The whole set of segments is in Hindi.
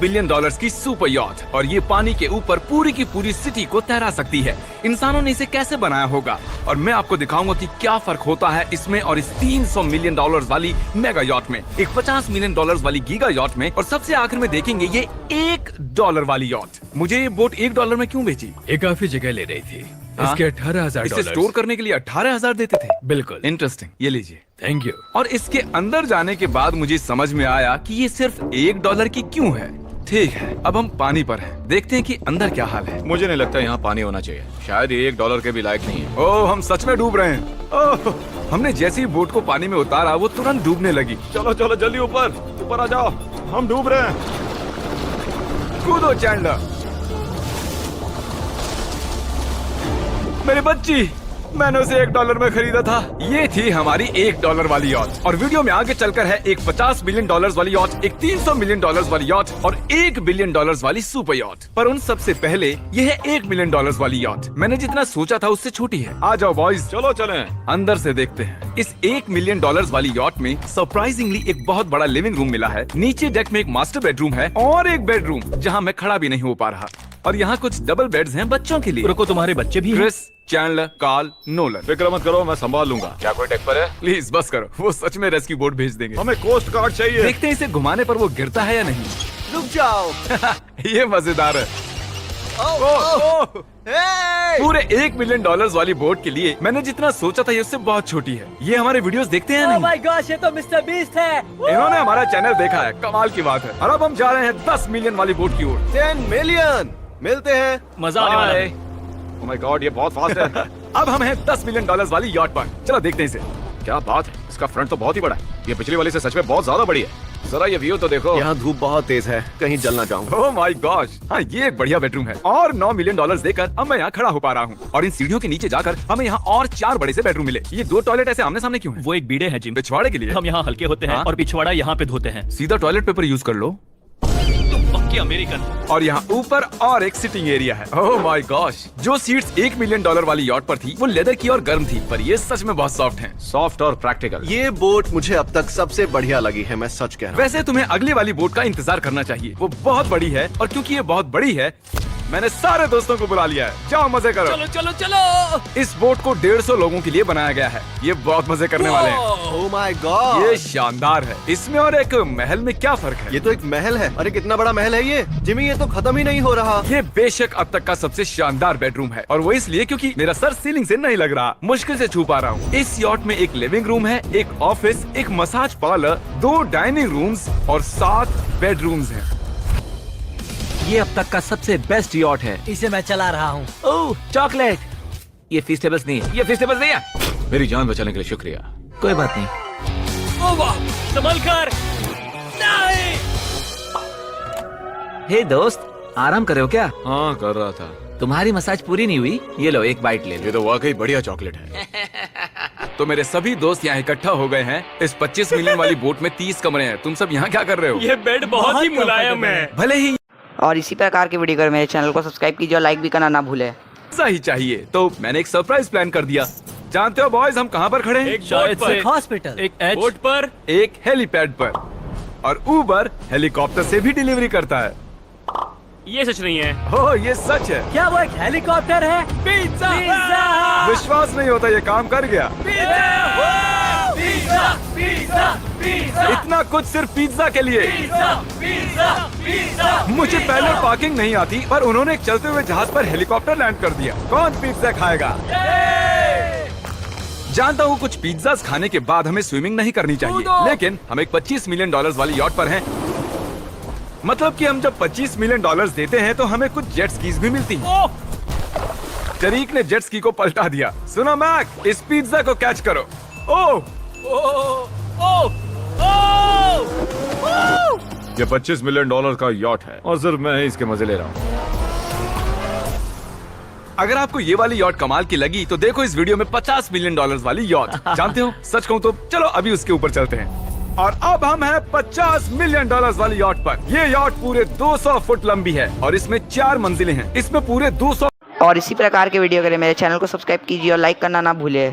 बिलियन डॉलर्स की सुपर यॉट और ये पानी के ऊपर पूरी की पूरी सिटी को तैरा सकती है। इंसानों ने इसे कैसे बनाया होगा और मैं आपको दिखाऊंगा कि क्या फर्क होता है इसमें और इस 300 मिलियन डॉलर्स वाली मेगा यॉट में, एक 50 मिलियन डॉलर्स वाली गीगा यॉट में, और सबसे आखिर में देखेंगे ये $1 वाली यॉट। मुझे ये बोट $1 में क्यों बेची? ये काफी जगह ले रही थी। इसके 18,000 इसे स्टोर करने के लिए 18,000 देते थे। बिल्कुल इंटरेस्टिंग, ये लीजिए। Thank you. और इसके अंदर जाने के बाद मुझे समझ में आया कि ये सिर्फ $1 की क्यों है। ठीक है, अब हम पानी पर हैं, देखते हैं कि अंदर क्या हाल है। मुझे नहीं लगता यहाँ पानी होना चाहिए, शायद ये $1 के भी लायक नहीं है। ओह, हम सच में डूब रहे हैं। ओह, हमने जैसे ही बोट को पानी में उतारा वो तुरंत डूबने लगी। चलो चलो जल्दी ऊपर ऊपर आ जाओ, हम डूब रहे हैं। कूदो चैंडलर। मेरी बच्ची, मैंने उसे $1 में खरीदा था। ये थी हमारी $1 वाली यॉट और वीडियो में आगे चलकर है एक 50 मिलियन डॉलर्स वाली यॉट, एक 300 मिलियन डॉलर्स वाली यॉट और $1 बिलियन वाली सुपर यॉट। पर उन सबसे पहले ये है $1 मिलियन वाली यॉट। मैंने जितना सोचा था उससे छोटी है। आ जाओ बॉयज, चलो चलें। अंदर से देखते हैं। इस $1 मिलियन वाली यॉट में सरप्राइजिंगली एक बहुत बड़ा लिविंग रूम मिला है। नीचे डेक में एक मास्टर बेडरूम है और एक बेडरूम जहाँ मैं खड़ा भी नहीं हो पा रहा। और यहाँ कुछ डबल बेड्स हैं बच्चों के लिए। रुको, तुम्हारे बच्चे भी हैं? Chris, Chandler, Carl, Nolan. फिक्र मत करो, मैं संभाल लूंगा। क्या कोई टेक पर है? प्लीज बस करो, वो सच में रेस्क्यू बोट भेज देंगे। हमें कोस्ट गार्ड चाहिए। देखते हैं इसे घुमाने पर वो गिरता है या नहीं। रुक जाओ। ये मजेदार है। पूरे $1 मिलियन वाली बोट के लिए मैंने जितना सोचा था ये उससे बहुत छोटी है। ये हमारे वीडियोस देखते हैं ओह नहीं? माय गॉश, ये तो मिस्टर बीस्ट है। इन्होंने हमारा चैनल देखा है, कमाल की बात है। और अब हम जा रहे हैं 10 मिलियन वाली बोट की ओर। 10 मिलियन मिलते हैं। मजा आने वाला है। ओह माय गॉड, ये बहुत फास्ट है। अब हम हैं $10 मिलियन वाली यॉट पर। चलो देखते हैं इसे। क्या बात है, इसका फ्रंट तो बहुत ही बड़ा है। ये पिछली वाली से सच में बहुत ज्यादा बड़ी है। जरा ये व्यू तो देखो। यहाँ धूप बहुत तेज है, कहीं जल ना जाऊं। ओह माय गॉश, हाँ ये एक बढ़िया बेडरूम है। और $9 मिलियन देकर अब मैं यहाँ खड़ा हो पा रहा हूँ। और इन सीढ़ियों के नीचे जाकर हमें यहाँ और 4 बड़े से बेडरूम मिले। ये 2 टॉयलेट ऐसे आमने सामने क्यों हैं? वो एक बीड़े हैं जिम। पिछवाड़े के लिए? हम यहाँ हल्के होते हैं हाँ? और पिछवाड़ा यहाँ पे धोते हैं। सीधा टॉयलेट पेपर यूज कर लो। पक्के अमेरिकन। और यहाँ ऊपर और एक सिटिंग एरिया है। ओह माय गॉश, जो सीट्स $1 मिलियन वाली यॉट पर थी वो लेदर की और गर्म थी, पर ये सच में बहुत सॉफ्ट हैं। सॉफ्ट और प्रैक्टिकल। ये बोट मुझे अब तक सबसे बढ़िया लगी है, मैं सच कह रहा हूँ। वैसे तुम्हें अगली वाली बोट का इंतजार करना चाहिए, वो बहुत बड़ी है। और क्योंकि ये बहुत बड़ी है मैंने सारे दोस्तों को बुला लिया है। जाओ मजे करो। चलो चलो चलो। इस बोट को 150 लोगों के लिए बनाया गया है। ये बहुत मजे करने वाले हैं। ओह माय गॉड, ये शानदार है। इसमें और एक महल में क्या फर्क है? ये तो एक महल है। अरे कितना बड़ा महल है ये जिमी, ये तो खत्म ही नहीं हो रहा। ये बेशक अब तक का सबसे शानदार बेडरूम है और वो इसलिए क्योंकि मेरा सर सीलिंग से नहीं लग रहा, मुश्किल से छू पा रहा हूँ। इस यॉट में एक लिविंग रूम है, एक ऑफिस, एक मसाज पार्लर, 2 डाइनिंग रूम्स और 7 बेडरूम्स हैं। ये अब तक का सबसे बेस्ट यॉट है। इसे मैं चला रहा हूँ। ओह चॉकलेट। ये फीस्टेबल्स नहीं है, ये फीस्टेबल्स नहीं है। मेरी जान बचाने के लिए शुक्रिया। कोई बात नहीं। ओ वाह, संभल कर। नहीं। हे दोस्त, आराम कर रहे हो क्या? हाँ कर रहा था। तुम्हारी मसाज पूरी नहीं हुई, ये लो एक बाइट ले लो। ये तो वाकई बढ़िया चॉकलेट है। तो मेरे सभी दोस्त यहाँ इकट्ठा हो गए हैं। इस 25 मिलियन वाली बोट में 30 कमरे हैं। तुम सब यहाँ क्या कर रहे हो? ये बेड बहुत ही मुलायम है। भले ही और इसी प्रकार की वीडियो मेरे चैनल को सब्सक्राइब कीजिए और लाइक भी करना ना भूले। ऐसा ही चाहिए, तो मैंने एक सरप्राइज प्लान कर दिया। जानते हो बॉयज हम कहाँ पर खड़े हैं? एक शायद से हॉस्पिटल, एक बोट पर, एक हेलीपैड पर। और उबर हेलीकॉप्टर से भी डिलीवरी करता है। ये सच नहीं है। ओह ये सच है। क्या वो एक हेलीकॉप्टर है? पिज्जा। विश्वास नहीं होता, ये काम कर गया। पिज्जा पिज्जा पिज्जा इतना कुछ सिर्फ पिज्जा के लिए। मुझे पहले पार्किंग नहीं आती, पर उन्होंने एक चलते हुए जहाज पर हेलीकॉप्टर लैंड कर दिया। कौन पिज्जा खाएगा? जानता हूँ कुछ पिज्जास खाने के बाद हमें स्विमिंग नहीं करनी चाहिए, लेकिन हम एक $25 मिलियन वाली यॉट पर हैं। मतलब कि हम जब $25 मिलियन देते हैं तो हमें कुछ जेट स्कीज भी मिलती हैं। टरीक ने जेट स्की को पलटा दिया। सुनो मैक, इस पिज्जा को कैच करो। ओह ये $25 मिलियन का यॉट है और सिर्फ मैं ही इसके मजे ले रहा हूँ। अगर आपको ये वाली यॉट कमाल की लगी तो देखो इस वीडियो में $50 मिलियन वाली यॉट। जानते हो सच कहूँ तो चलो अभी उसके ऊपर चलते हैं। और अब हम हैं $50 मिलियन वाली यॉट पर। ये यॉट पूरे 200 फुट लंबी है और इसमें 4 मंजिलें हैं। इसमें पूरे 200। और इसी प्रकार के वीडियो के लिए मेरे चैनल को सब्सक्राइब कीजिए और लाइक करना ना भूले।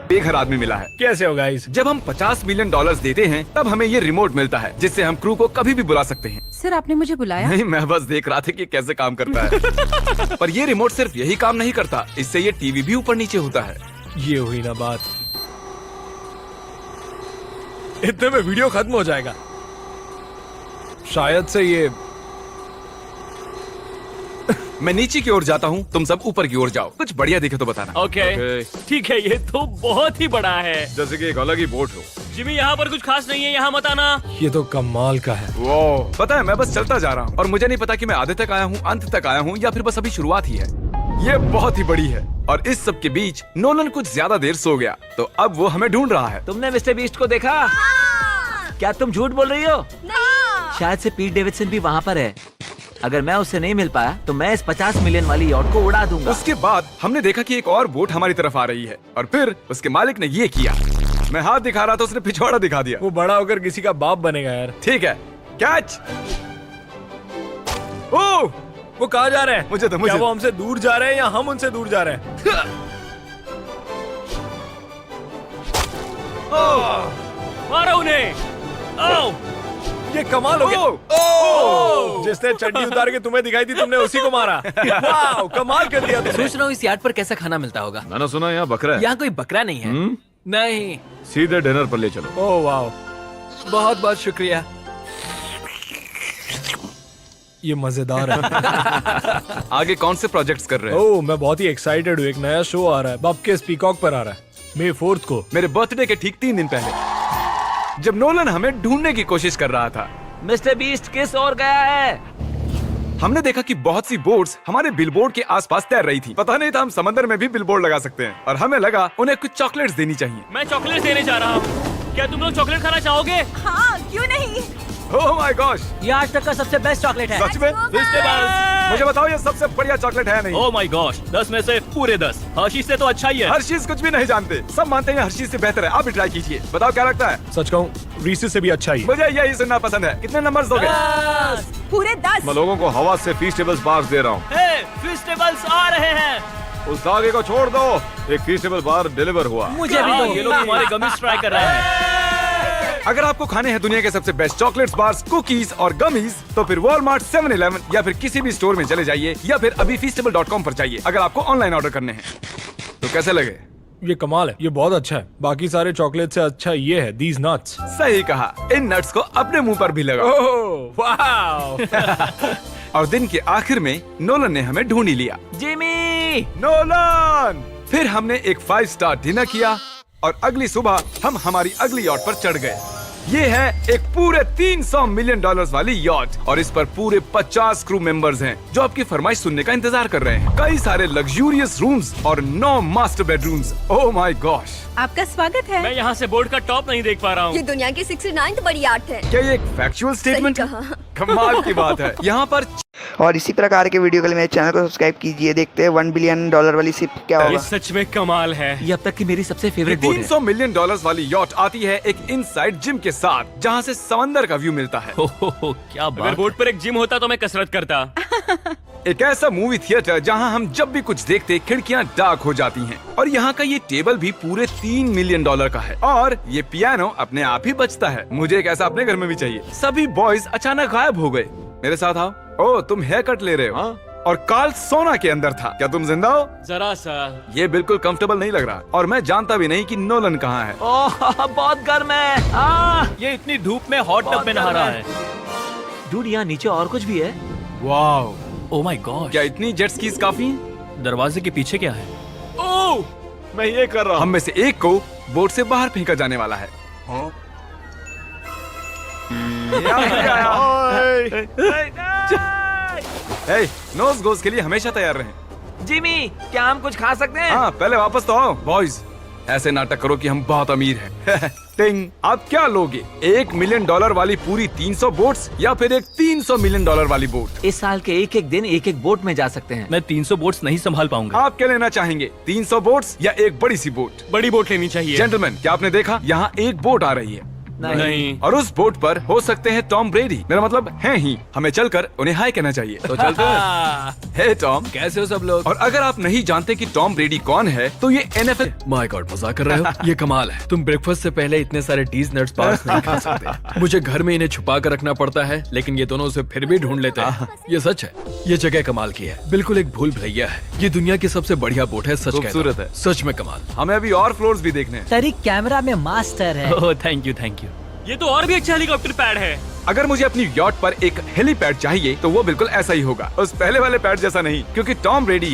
बेघर आदमी मिला है। कैसे हो गाइस? जब हम 50 मिलियन डॉलर्स देते हैं तब हमें ये रिमोट मिलता है जिससे हम क्रू को कभी भी बुला सकते हैं। सर आपने मुझे बुलाया? नहीं, मैं बस देख रहा था कि कैसे काम करता है। पर ये रिमोट सिर्फ यही काम नहीं करता, इससे ये टीवी भी ऊपर नीचे होता है। ये हुई ना बात, इतने में वीडियो खत्म हो जाएगा। शायद से ये मैं नीचे की ओर जाता हूँ, तुम सब ऊपर की ओर जाओ। कुछ बढ़िया दिखे तो बताना। ओके ठीक है, ये तो बहुत ही बड़ा है। जैसे कि एक अलग ही बोट हो। जिमी यहाँ पर कुछ खास नहीं है, यहाँ मत आना। ये तो कमाल का है। वो पता है, मैं बस चलता जा रहा हूँ और मुझे नहीं पता कि मैं आधे तक आया हूँ, अंत तक आया हूँ या फिर बस अभी शुरुआत ही है। ये बहुत ही बड़ी है और इस सब के बीच नोलन कुछ ज्यादा देर सो गया, तो अब वो हमें ढूंढ रहा है। तुमने मिस्टर बीस्ट को देखा? क्या तुम झूठ बोल रही हो? शायद से पीट डेविडसन भी वहाँ पर है। अगर मैं उससे नहीं मिल पाया तो मैं इस 50 मिलियन वाली यॉट को उड़ा दूंगा। उसके बाद हमने देखा कि एक और बोट हमारी तरफ आ रही है और फिर उसके मालिक ने ये किया। मैं हाथ दिखा रहा था, उसने पिछवाड़ा दिखा दिया। वो बड़ा होकर किसी का बाप बनेगा यार। ठीक है, कैच। ओह, वो कहाँ जा रहे हैं? मुझे तो क्या वो हमसे दूर जा रहे हैं या हम उनसे दूर जा रहे हैं? मारो उन्हें। ओह, ये कमाल हो गया। ओह, जिसने चड्डी उतार के तुम्हें दिखाई थी तुमने उसी को मारा। वाओ, कमाल कर दिया तुमने। सोच रहा हूँ इस यार्ड पर कैसा खाना मिलता होगा। मैंने सुना यहाँ बकरा है। यहाँ कोई बकरा नहीं है। नहीं। सीधे डिनर पर ले चलो। ओह वाओ, बहुत बहुत शुक्रिया। ये मजेदार है। आगे कौन से प्रोजेक्ट्स कर रहे हैं? ओह, मैं बहुत ही एक्साइटेड हूँ। एक नया शो आ रहा है, बपकेस पीकॉक पर आ रहा है May 4 को। मेरे बर्थडे के ठीक 3 दिन पहले, जब नोलन हमें ढूंढने की कोशिश कर रहा था। मिस्टर बीस्ट किस ओर गया है? हमने देखा कि बहुत सी बोट्स हमारे बिलबोर्ड के आसपास तैर रही थी। पता नहीं था हम समंदर में भी बिलबोर्ड लगा सकते हैं और हमें लगा उन्हें कुछ चॉकलेट्स देनी चाहिए। मैं चॉकलेट देने जा रहा हूँ। क्या तुम लोग चॉकलेट खाना चाहोगे? हाँ, क्यों नहीं? ओह माय गॉश, ये आज तक का सबसे बेस्ट चॉकलेट है। सच में? मुझे बताओ, ये सबसे बढ़िया चॉकलेट है नहीं? ओह माय गॉश, 10 में से पूरे 10। हर्शीज से तो अच्छा ही है। हर्शीज कुछ भी नहीं जानते, सब मानते हैं हर्शीज से बेहतर है। आप भी ट्राई कीजिए, बताओ क्या लगता है? सच कहूँ, रीसेस से भी अच्छा ही। मुझे यही सुनना पसंद है। कितने नंबर्स दोगे? पूरे 10। मैं लोगों को हवा से फीस्टेबल्स बार्स दे रहा हूँ। हे, फेस्टिवल्स आ रहे हैं। उस धागे को छोड़ दो। एक फीस्टेबल बार डिलीवर हुआ। मुझे भी दो। ये लोग हमारे गमीज ट्राई कर रहे हैं। अगर आपको खाने हैं दुनिया के सबसे बेस्ट चॉकलेट्स, बार्स, कुकीज और गमीज, तो फिर वॉलमार्ट, 7-Eleven या फिर किसी भी स्टोर में चले जाइए या फिर अभी feastable.com पर जाइए अगर आपको ऑनलाइन ऑर्डर करने हैं। तो कैसे लगे? ये कमाल है, ये बहुत अच्छा है। बाकी सारे चॉकलेट से अच्छा ये है, these nuts। सही कहा, इन नट्स को अपने मुंह पर भी लगाओ। Oh wow. और दिन के आखिर में नोलन ने हमें ढूंढ ही लिया। जिमी! नोलन! फिर हमने एक 5 स्टार डिनर किया और अगली सुबह हम हमारी अगली यॉट पर चढ़ गए। ये है एक पूरे 300 मिलियन डॉलर्स वाली यॉट और इस पर पूरे 50 क्रू मेंबर्स हैं जो आपकी फरमाइश सुनने का इंतजार कर रहे हैं। कई सारे लग्जूरियस रूम्स और 9 master bedrooms. Oh my gosh, आपका स्वागत है। मैं यहाँ से बोर्ड का टॉप नहीं देख पा रहा ये हूँ। दुनिया की 69th बड़ी आर्ट है। क्या ये एक फैक्चुअल स्टेटमेंट है? कहा। कमाल की बात है। यहाँ पर और इसी प्रकार के वीडियो के लिए मेरे चैनल को सब्सक्राइब कीजिए। देखते हैं $1 बिलियन वाली शिप क्या ये होगा। सच में कमाल है। ये अब तक की मेरी सबसे फेवरेट बोट है। 300 मिलियन डॉलर्स वाली यॉट आती है एक इनसाइड जिम के साथ जहाँ से समंदर का व्यू मिलता है। क्या अगर बात। बोर्ड पर एक जिम होता तो मैं कसरत करता। एक ऐसा मूवी थिएटर जहां हम जब भी कुछ देखते खिड़कियां डार्क हो जाती हैं। और यहाँ का ये टेबल भी पूरे $3 मिलियन का है और ये पियानो अपने आप ही बजता है। मुझे एक ऐसा अपने घर में भी चाहिए। सभी बॉयज अचानक गायब हो गए। मेरे साथ आओ। ओह, तुम हेयर कट ले रहे हो? हाँ? और कार्ल सोना के अंदर था। क्या तुम जिंदा हो? जरा सा। ये बिल्कुल कंफर्टेबल नहीं लग रहा और मैं जानता भी नहीं कि नोलन कहाँ है। ओह, बहुत गर्म है। ये इतनी धूप में हॉट टब में नहा रहा है। डूड, यहाँ नीचे और कुछ भी है। Wow, oh my God. क्या इतनी जेट स्कीज काफी हैं? दरवाजे के पीछे क्या है? ओह, मैं ये कर रहा हम हूँ। में से एक को बोट से बाहर फेंका जाने वाला है। नोज गोज के लिए हमेशा तैयार रहें। जिमी, क्या हम कुछ खा सकते हैं? हाँ, पहले वापस तो आओ। बॉयज, ऐसे नाटक करो कि हम बहुत अमीर हैं। टिंग, आप क्या लोगे? $1 मिलियन वाली पूरी 300 बोट्स या फिर एक $300 मिलियन वाली बोट? इस साल के एक एक दिन एक एक बोट में जा सकते हैं। मैं 300 बोट्स नहीं संभाल पाऊंगा। आप क्या लेना चाहेंगे, 300 बोट्स या एक बड़ी सी बोट? बड़ी बोट लेनी चाहिए। जेंटलमैन, क्या आपने देखा यहाँ एक बोट आ रही है? नहीं। और उस बोट पर हो सकते हैं टॉम ब्रेडी, मेरा मतलब हैं ही। हमें चलकर उन्हें हाय कहना चाहिए। तो चलते हैं। हे टॉम, कैसे हो सब लोग? और अगर आप नहीं जानते कि टॉम ब्रेडी कौन है तो ये NFL। माय गॉड, मजाक कर रहे हो? ये कमाल है। तुम ब्रेकफास्ट से पहले इतने सारे टीज नट्स बार्स नहीं खा सकते। मुझे घर में इन्हें छुपा कर रखना पड़ता है, लेकिन ये दोनों उसे फिर भी ढूंढ लेते हैं। ये सच है। ये जगह कमाल की है, बिल्कुल एक भूल भुलैया है। ये दुनिया की सबसे बढ़िया बोट है, सच कहता हूं। खूबसूरत है। सच में कमाल। हमें अभी और फ्लोर्स भी देखने हैं। तरीक कैमरा में मास्टर है। Oh thank you thank you. ये तो और भी अच्छा हेलीकॉप्टर पैड है। अगर मुझे अपनी यॉट पर एक हेलीपैड चाहिए तो वो बिल्कुल ऐसा ही होगा, उस पहले वाले पैड जैसा नहीं, क्योंकि टॉम ब्रेडी